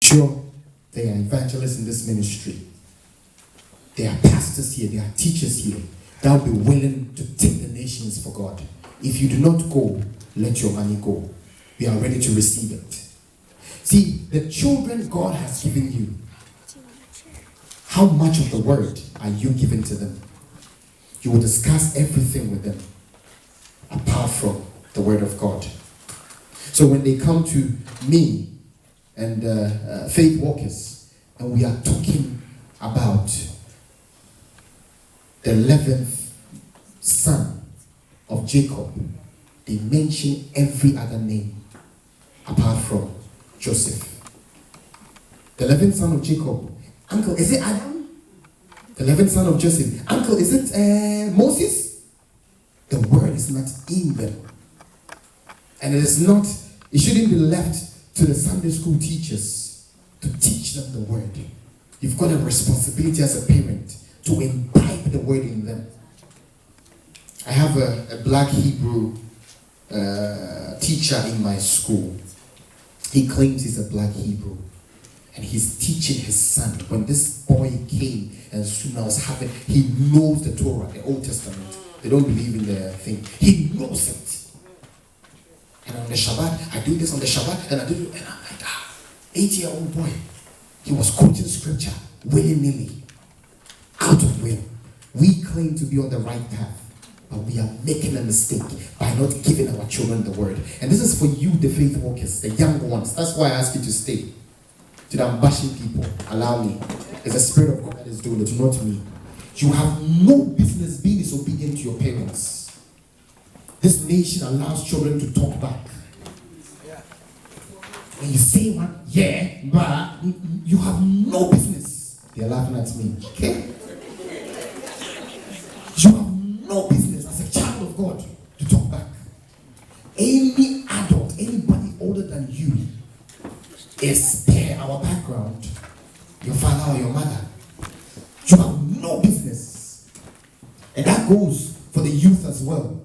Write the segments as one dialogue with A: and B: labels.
A: Sure, they are evangelists in this ministry. There are pastors here, there are teachers here that will be willing to take the nations for God. If you do not go, let your money go. We are ready to receive it. See, the children God has given you, how much of the word are you giving to them? You will discuss everything with them apart from the word of God. So when they come to me and Faith Walkers, and we are talking about the 11th son of Jacob, they mention every other name apart from Joseph. The 11th son of Jacob. Uncle, is it Adam? The 11th son of Joseph. Uncle, is it Moses? The word is not in them. And it shouldn't be left to the Sunday school teachers to teach them the word. You've got a responsibility as a parent to imbibe the word in them. I have a black Hebrew teacher in my school. He claims he's a black Hebrew. And he's teaching his son. When this boy came and soon I was having, he knows the Torah, the Old Testament. They don't believe in the thing. He knows it. And on the Shabbat, I do this on the Shabbat, and I do it, and I'm like, 8-year-old boy. He was quoting scripture willy-nilly, out of will. We claim to be on the right path, but we are making a mistake by not giving our children the word. And this is for you, the faith walkers, the young ones. That's why I ask you to stay. Today I'm bashing people. Allow me. It's the Spirit of God that is doing it, not me. You have no business being disobedient to your parents. This nation allows children to talk back. When you say one, yeah, but you have no business. They're laughing at me. Okay? You have no business as a child of God to talk back. Any adult, anybody older than you, is per our background, your father or your mother. You have no business. And that goes for the youth as well.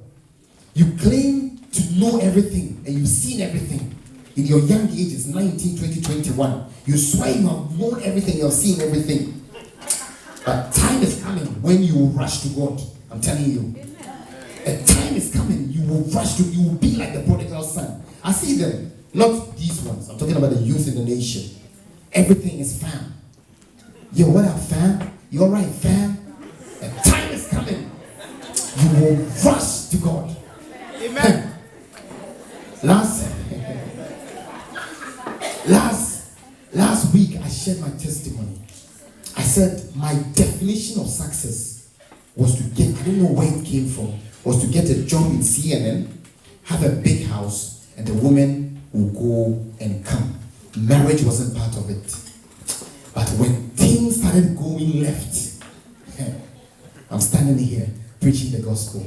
A: You claim to know everything and you've seen everything. In your young ages, 19, 20, 21, you swear you have known everything, you have seen everything. But time is coming when you will rush to God. I'm telling you. A time is coming, you will rush to, you will be like the prodigal son. I see them. Not these ones. I'm talking about the youth in the nation. Everything is fam. Yo, what up, fam? You alright, fam? The time is coming. You will rush to God. Amen. Last week I shared my testimony. I said my definition of success was to get, I don't know where it came from, was to get a job in CNN, have a big house, and the woman will go and come. Marriage wasn't part of it. But when things started going left, I'm standing here preaching the gospel.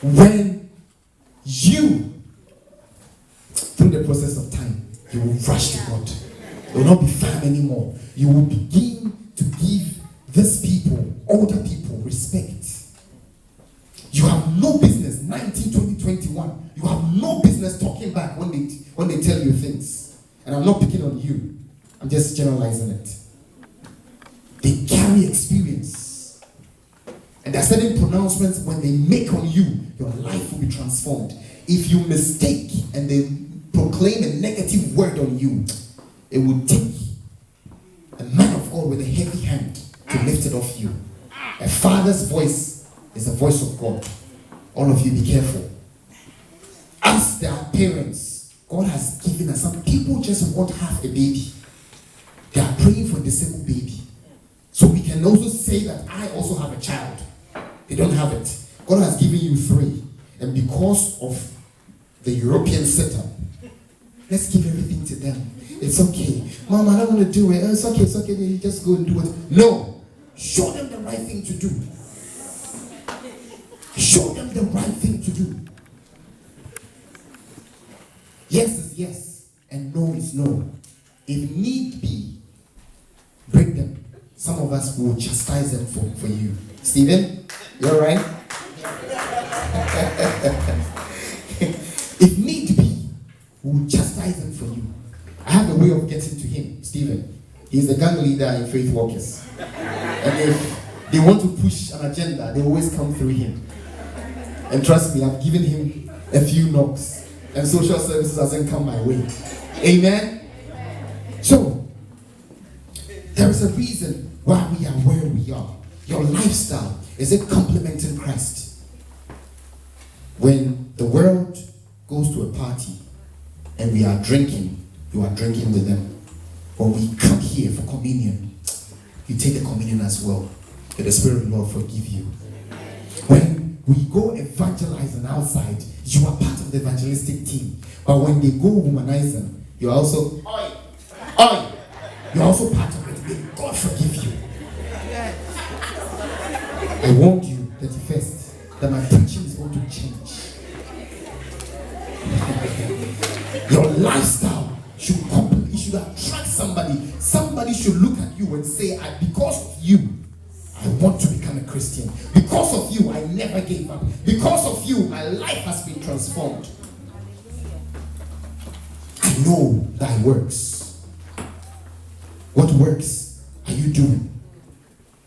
A: When you, through the process of time, you will rush to God. It will not be fam anymore. You will begin to give these people, older people, respect. You have no business, 19, 20, 21, you have no business talking back when they tell you things. And I'm not picking on you. I'm just generalizing it. They carry experience. And there are certain pronouncements when they make on you, your life will be transformed. If you mistake and they proclaim a negative word on you, it will take a man of God with a heavy hand to lift it off you. A father's voice is the voice of God. All of you be careful. As their parents, God has given us. Some people just want to have a baby. They are praying for a disabled baby. So we can also say that I also have a child. They don't have it. God has given you 3. And because of the European setup, let's give everything to them. It's okay. Mom, I don't want to do it. It's okay, it's okay. You just go and do it. No. Show them the right thing to do. Show them the right thing to do. Yes is yes, and no is no. If need be, bring them. Some of us will chastise them for you. Stephen, you alright? If need be, we'll chastise them for you. I have a way of getting to him, Stephen. He's the gang leader in Faith Walkers. And if they want to push an agenda, they always come through him. And trust me, I've given him a few knocks, and social services hasn't come my way. Amen? So, there is a reason why we are where we are. Your lifestyle, is it complementing Christ? When the world goes to a party and we are drinking, you are drinking with them. When we come here for communion, you take the communion as well. May the Spirit of the Lord forgive you. When we go evangelizing outside, you are part of the evangelistic team. But when they go womanizing, you're also, you're also part of it. May God forgive you. I warned you, 31st, that my preaching is going to change. Your lifestyle should attract somebody. Somebody should look at you and say, because of you, I want to become a Christian. Because of you, I never gave up. Because of you, my life has been transformed. I know thy works. What works are you doing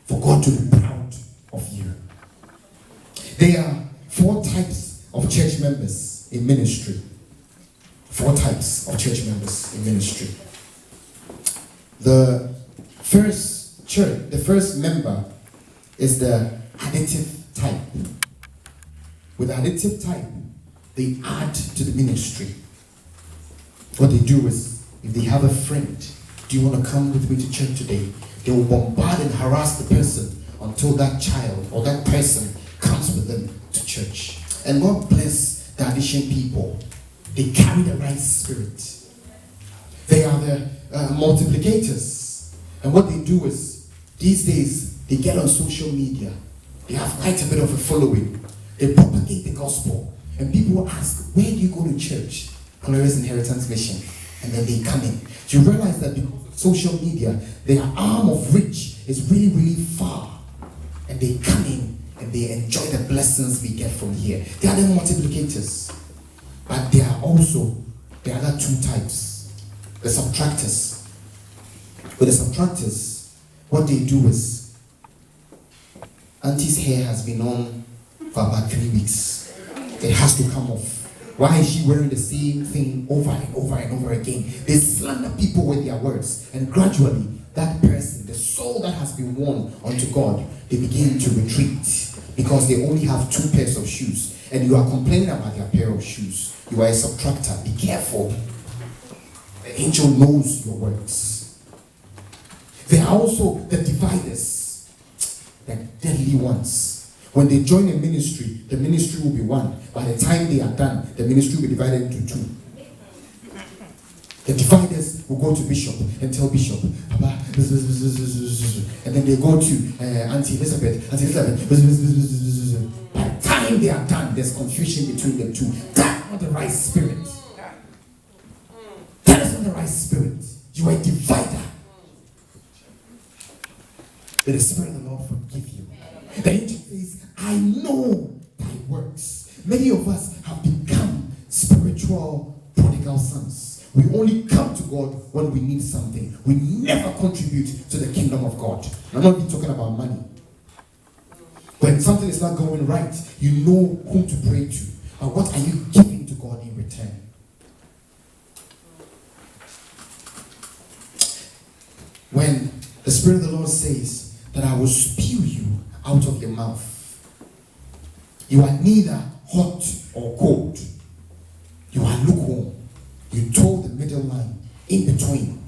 A: for God to be proud of you? There are 4 types of church members in ministry. 4 types of church members in ministry. The first member is the additive type. With the additive type, they add to the ministry. What they do is, if they have a friend, do you want to come with me to church today? They will bombard and harass the person until that child or that person comes with them to church. And God bless the addition people. They carry the right spirit. They are the multiplicators. And what they do is, these days, they get on social media. They have quite a bit of a following. They propagate the gospel. And people ask, where do you go to church? Glorious Inheritance Mission. And then they come in. Do you realize that because of social media, their arm of reach is really, really far. And they come in and they enjoy the blessings we get from here. They are the multiplicators. But there are also the other 2 types. The subtractors. With the subtractors, what they do is, Auntie's hair has been on for about 3 weeks. It has to come off. Why is she wearing the same thing over and over and over again? They slander people with their words. And gradually, that person, the soul that has been won unto God, they begin to retreat. Because they only have 2 pairs of shoes. And you are complaining about their pair of shoes. You are a subtractor. Be careful. The angel knows your works. There are also the dividers. The deadly ones. When they join a ministry, the ministry will be one. By the time they are done, the ministry will be divided into 2. The dividers will go to Bishop and tell Bishop, Papa, and then they go to Auntie Elizabeth. By the time they are done, there's confusion between the 2. That's not the right spirit. That is not the right spirit. You are a divider. May the Spirit of the Lord forgive you. The angel says, I know thy works. Many of us have become spiritual prodigal sons. We only come to God when we need something. We never contribute to the kingdom of God. I'm not even talking about money. When something is not going right, you know whom to pray to. And what are you giving to God in return? When the Spirit of the Lord says that I will spew you out of your mouth, you are neither hot or cold. You are lukewarm. You toe the middle line, in between.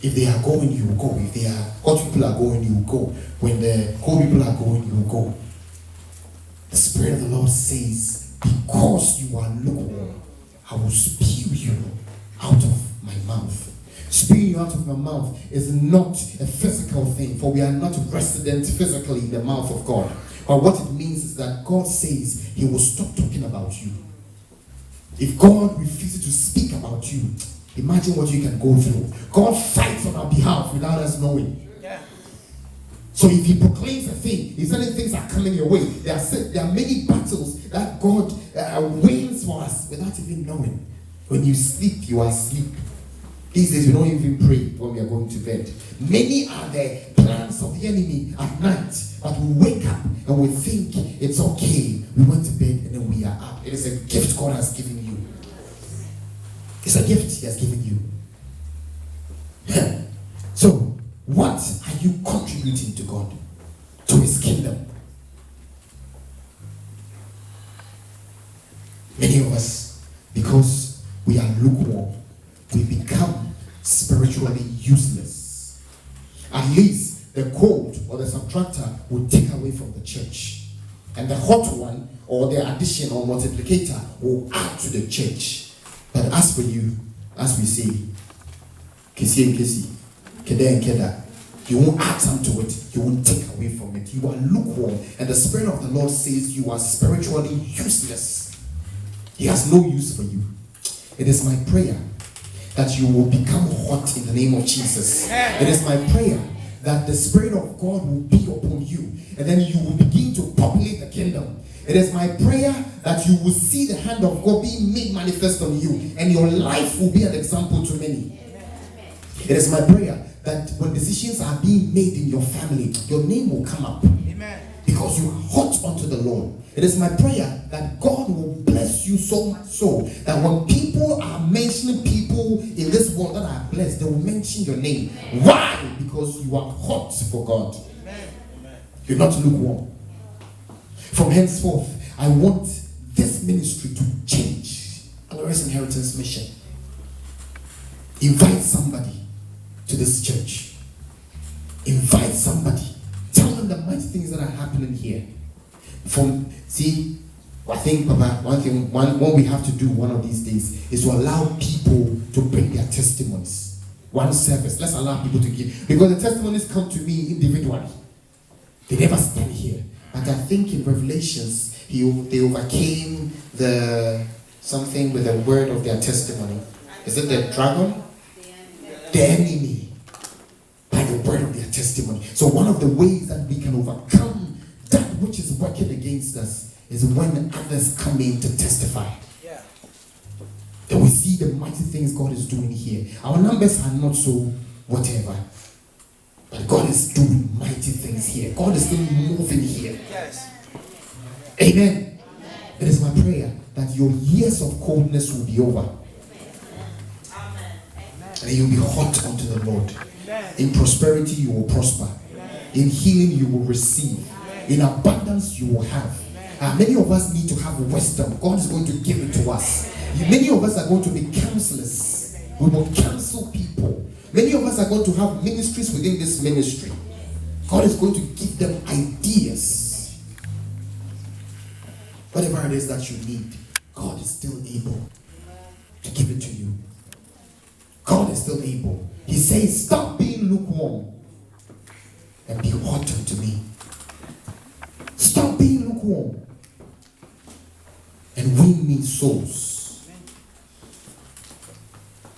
A: If they are going, you will go. If they are hot people are going, you will go. When the cold people are going, you will go. The Spirit of the Lord says, because you are lukewarm, I will spew you out of my mouth. Spewing you out of my mouth is not a physical thing, for we are not resident physically in the mouth of God. But what it means is that God says he will stop talking about you. If God refuses to speak about you, imagine what you can go through. God fights on our behalf without us knowing. Yeah. So if he proclaims a thing, if certain things are coming your way, there are many battles that God wins for us without even knowing. When you sleep, you are asleep. These days we don't even pray when we are going to bed. Many are the plans of the enemy at night, but we wake up and we think it's okay. We went to bed and then we are up. It is a gift God has given you. It's a gift He has given you. So, what are you contributing to God, to His kingdom? Many of us, because we are lukewarm, we become spiritually useless. At least the cold or the subtractor will take away from the church, and the hot one or the addition or multiplicator will add to the church. But as for you, as we say, kesi and kesi, keda and keda, you won't add something to it, you won't take away from it. You are lukewarm, and the Spirit of the Lord says you are spiritually useless. He has no use for you. It is my prayer that you will become hot in the name of Jesus. It is my prayer that the Spirit of God will be upon you, and then you will begin to populate the kingdom. It is my prayer that you will see the hand of God being made manifest on you, and your life will be an example to many. It is my prayer that when decisions are being made in your family, your name will come up. Amen. Because you are hot unto the Lord. It is my prayer that God will bless you so much so that when people are mentioning people in this world that are blessed, they will mention your name. Why? Because you are hot for God. Amen. You're not lukewarm. From henceforth, I want this ministry to change. Glorious Inheritance Mission. Invite somebody to this church. Invite somebody. Tell them the mighty things that are happening here. I think, Papa, one we have to do one of these days is to allow people to bring their testimonies. One service. Let's allow people to give. Because the testimonies come to me individually. They never stand here. But I think in Revelations, they overcame something with the word of their testimony. Is it the dragon? The enemy. By the word of their testimony. So one of the ways that we can overcome that which is working against us is when others come in to testify. Yeah. Then we see the mighty things God is doing here. Our numbers are not so whatever. But God is doing mighty things here. God is still moving here. Yes. Amen. Amen. It is my prayer that your years of coldness will be over. Amen. And you'll be hot unto the Lord. Amen. In prosperity you will prosper. Amen. In healing you will receive. Amen. In abundance you will have. Many of us need to have wisdom. God is going to give it to us. Many of us are going to be counselors. We will counsel people. Many of us are going to have ministries within this ministry. God is going to give them ideas. Whatever it is that you need, God is still able to give it to you. God is still able. He says, stop being lukewarm and be hot unto me. Stop being lukewarm and win me souls.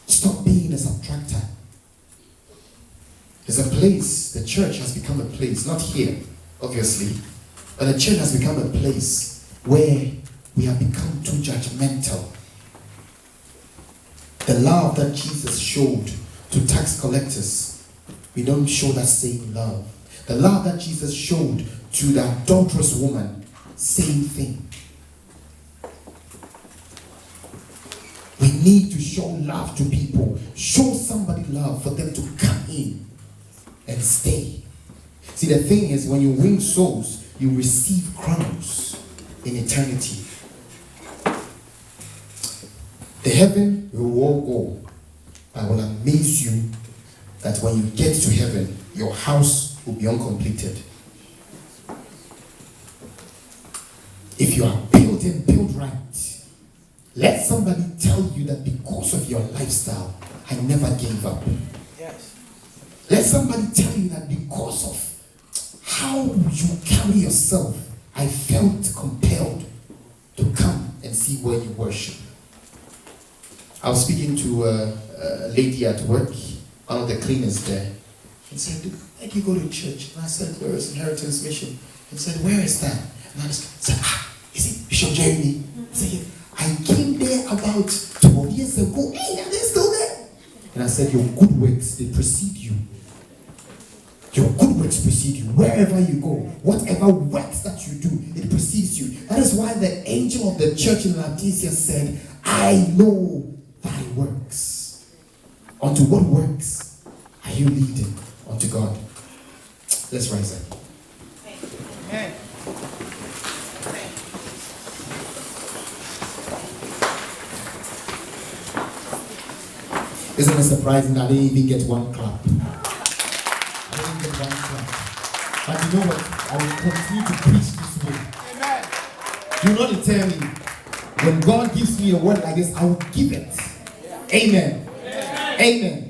A: Stop being a subtractor. There's a place, the church has become a place, not here, obviously, but the church has become a place where we have become too judgmental. The love that Jesus showed to tax collectors, we don't show that same love. The love that Jesus showed to the adulterous woman, same thing. We need to show love to people. Show somebody love for them to come in and stay. See, the thing is, when you win souls, you receive crowns in eternity. The heaven we will all go. I will amaze you that when you get to heaven, your house will be uncompleted. If you are built and built right, let somebody tell you that because of your lifestyle, I never gave up. Yes. Let somebody tell you that because of how you carry yourself, I felt compelled to come and see where you worship. I was speaking to a lady at work, one of the cleaners there, and said, "Where do you go to church?" And I said, "Where is Inheritance Mission?" And said, "Where is that?" And I said, "Is it Bishop Jeremy?" I said, "I came there about 12 years ago. Hey, are they still there?" And I said, your good works, they precede you. Your good works precede you. Wherever you go, whatever works that you do, it precedes you. That is why the angel of the church in Laodicea said, I know thy works. Unto what works are you leading? Unto God. Let's rise up. Amen. Isn't it surprising that I didn't even get one clap? I didn't get one clap. But you know what? I will continue to preach this way. Amen. Do not deter me. When God gives me a word like this, I will give it. Amen. Amen. Amen.